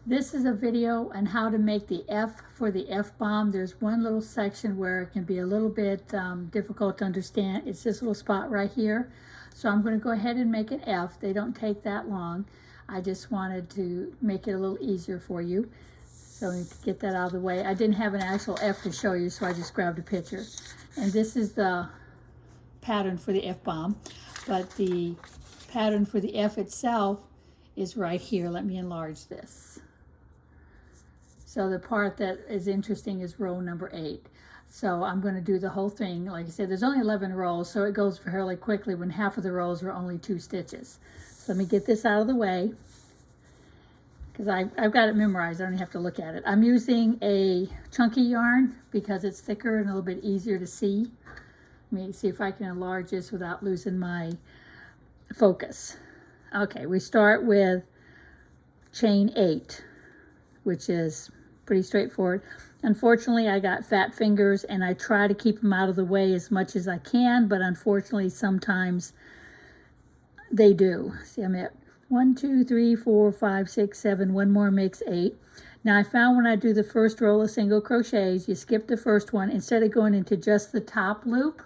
This is a video on how to make the F for the F-bomb. There's one little section where it can be a little bit difficult to understand. It's this little spot right here. So I'm going to go ahead and make an F. They don't take that long. I just wanted to make it a little easier for you. So to get that out of the way. I didn't have an actual F to show you, so I just grabbed a picture. And this is the pattern for the F-bomb. But the pattern for the F itself is right here. Let me enlarge this. So the part that is interesting is row number 8. So I'm going to do the whole thing. Like I said, there's only 11 rows, so it goes fairly quickly when half of the rows are only 2 stitches. So let me get this out of the way, because I've got it memorized. I don't have to look at it. I'm using a chunky yarn because it's thicker and a little bit easier to see. Let me see if I can enlarge this without losing my focus. Okay, we start with chain 8, which is pretty straightforward. Unfortunately, I got fat fingers and I try to keep them out of the way as much as I can, but unfortunately sometimes they do. See, I'm at 1, 2, 3, 4, 5, 6, 7, one more makes 8. Now I found when I do the first row of single crochets, you skip the first one. Instead of going into just the top loop,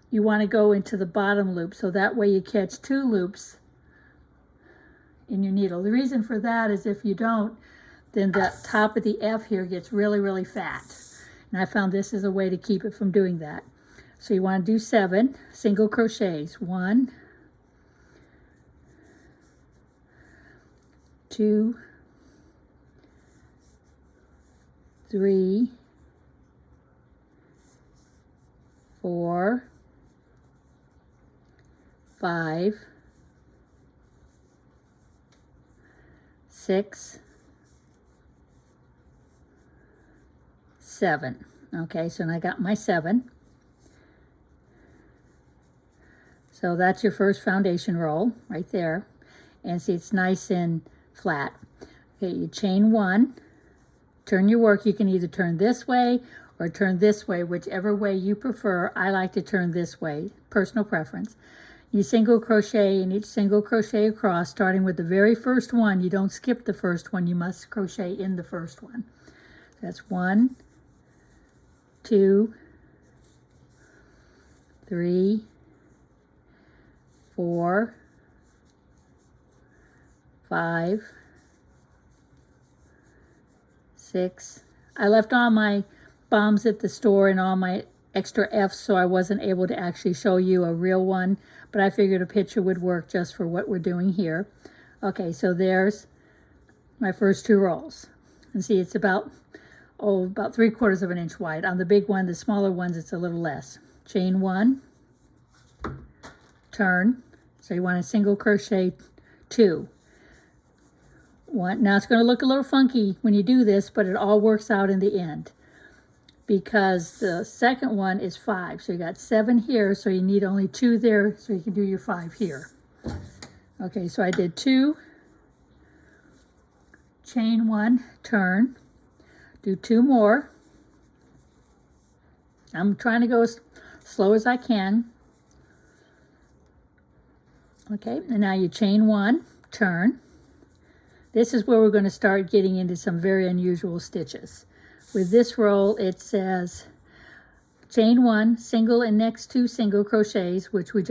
you want to go into the bottom loop, so that way you catch 2 loops in your needle. The reason for that is if you don't, then the top of the F here gets really, really fat. And I found this is a way to keep it from doing that. So you want to do 7 single crochets. 1, 2, 3, 4, 5, 6, 7. Okay, so now I got my 7. So that's your first foundation roll right there. And see, it's nice and flat. Okay, you chain 1, turn your work. You can either turn this way or turn this way, whichever way you prefer. I like to turn this way, personal preference. You single crochet in each single crochet across, starting with the very first one. You don't skip the first one. You must crochet in the first one. So that's 1, 2, 3, 4, 5, 6. I left all my bombs at the store and all my extra F's, so I wasn't able to actually show you a real one, but I figured a picture would work just for what we're doing here. Okay, so there's my first 2 rows. And see, it's about 3/4 of an inch wide. On the big one, the smaller ones, it's a little less. Chain 1, turn. So you want to single crochet 2. 1. Now it's going to look a little funky when you do this, but it all works out in the end, because the second one is 5. So you got 7 here, so you need only 2 there, so you can do your 5 here. Okay, so I did 2, chain 1, turn, do 2 more. I'm trying to go as slow as I can. Okay, and now you chain 1, turn. This is where we're going to start getting into some very unusual stitches. With this roll, it says chain 1, single and next 2 single crochets, which we're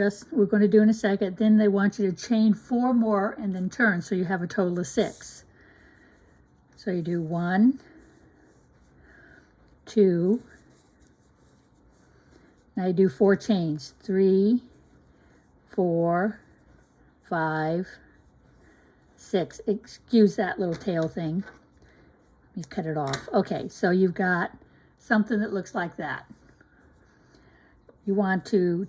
going to do in a second. Then they want you to chain 4 more and then turn, so you have a total of 6. So you do 1, 2, now you do 4 chains, 3, 4, 5, 6. Excuse that little tail thing. Let me cut it off. Okay, so you've got something that looks like that. You want to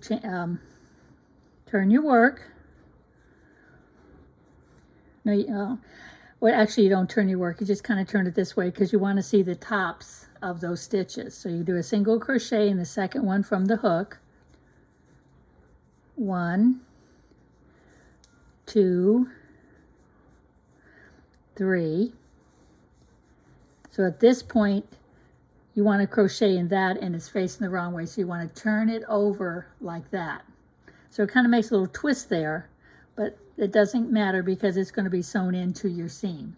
turn your work. No, well, actually, you don't turn your work. You just kind of turn it this way because you want to see the tops of those stitches. So you do a single crochet in the second one from the hook. 1, 2, 3. So at this point, you want to crochet in that, and it's facing the wrong way. So you want to turn it over like that. So it kind of makes a little twist there, but it doesn't matter because it's going to be sewn into your seam.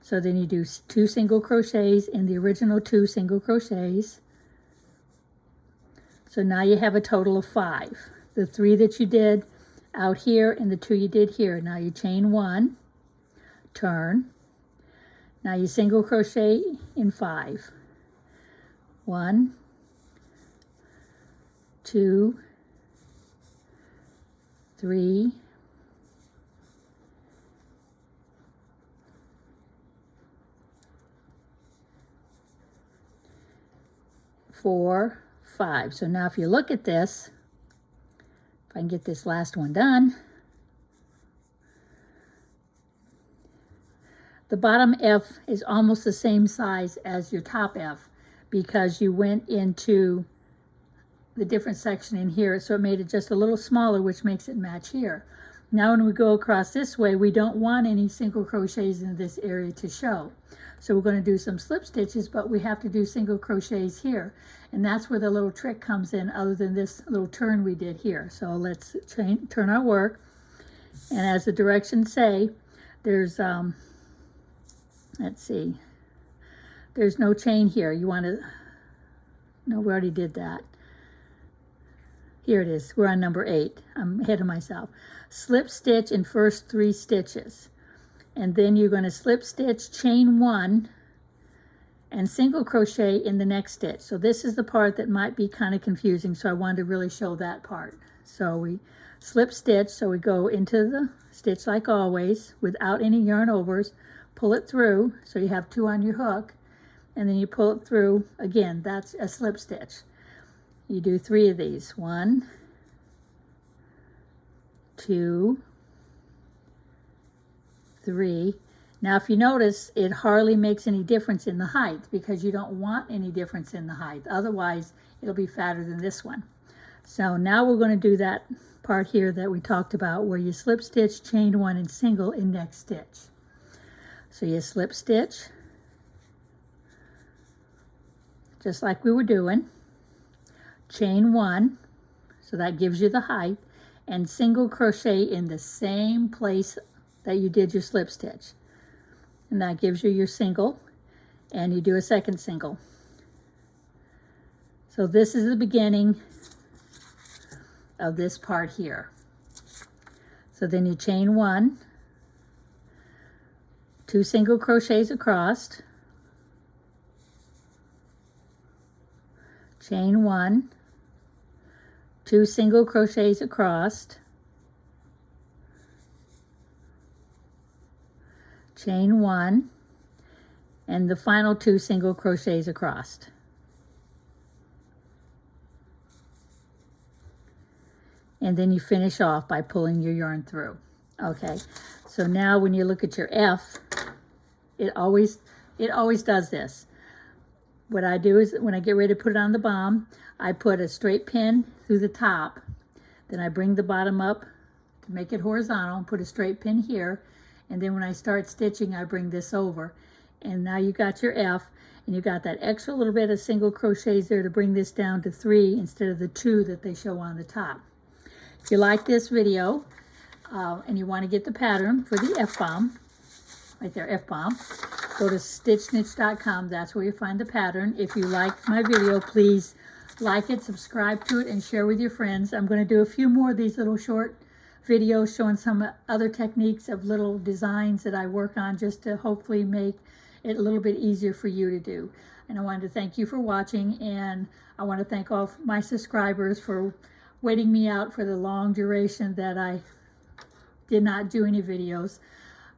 So then you do 2 single crochets in the original 2 single crochets. So now you have a total of 5. The 3 that you did out here and the 2 you did here. Now you chain 1, turn. Now you single crochet in 5. 1, 2, 3, 4, 5. So now if you look at this, if I can get this last one done, the bottom F is almost the same size as your top F because you went into the different section in here, so it made it just a little smaller, which makes it match here. Now when we go across this way, we don't want any single crochets in this area to show. So we're going to do some slip stitches, but we have to do single crochets here. And that's where the little trick comes in, other than this little turn we did here. So let's turn our work. And as the directions say, there's, let's see, there's no chain here. You want to, no, we already did that. Here it is. We're on number 8. I'm ahead of myself. Slip stitch in first 3 stitches. And then you're going to slip stitch, chain 1, and single crochet in the next stitch. So this is the part that might be kind of confusing, so I wanted to really show that part. So we slip stitch, so we go into the stitch like always without any yarn overs, pull it through, so you have 2 on your hook, and then you pull it through again. That's a slip stitch. You do 3 of these. 1, 2, 3. Now if you notice, it hardly makes any difference in the height because you don't want any difference in the height. Otherwise, it'll be fatter than this one. So now we're going to do that part here that we talked about where you slip stitch, chain 1, and single in next stitch. So you slip stitch, just like we were doing, chain 1, so that gives you the height, and single crochet in the same place that you did your slip stitch. And that gives you your single, and you do a second single. So this is the beginning of this part here. So then you chain 1, 2 single crochets across, chain 1, 2 single crochets across, chain 1, and the final 2 single crochets across. And then you finish off by pulling your yarn through. Okay, so now when you look at your F, it always does this. What I do is when I get ready to put it on the bomb, I put a straight pin through the top. Then I bring the bottom up to make it horizontal and put a straight pin here. And then when I start stitching, I bring this over. And now you got your F, and you got that extra little bit of single crochets there to bring this down to 3 instead of the 2 that they show on the top. If you like this video and you want to get the pattern for the F-bomb, right there, F-bomb, go to stitchniche.com. That's where you find the pattern. If you like my video, please like it, subscribe to it, and share with your friends. I'm going to do a few more of these little short videos showing some other techniques of little designs that I work on just to hopefully make it a little bit easier for you to do. And I wanted to thank you for watching, and I want to thank all my subscribers for waiting me out for the long duration that I did not do any videos.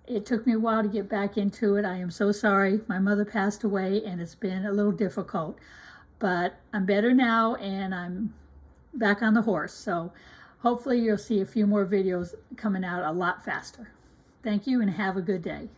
It took me a while to get back into it. I am so sorry. My mother passed away and it's been a little difficult, but I'm better now and I'm back on the horse. So hopefully you'll see a few more videos coming out a lot faster. Thank you and have a good day.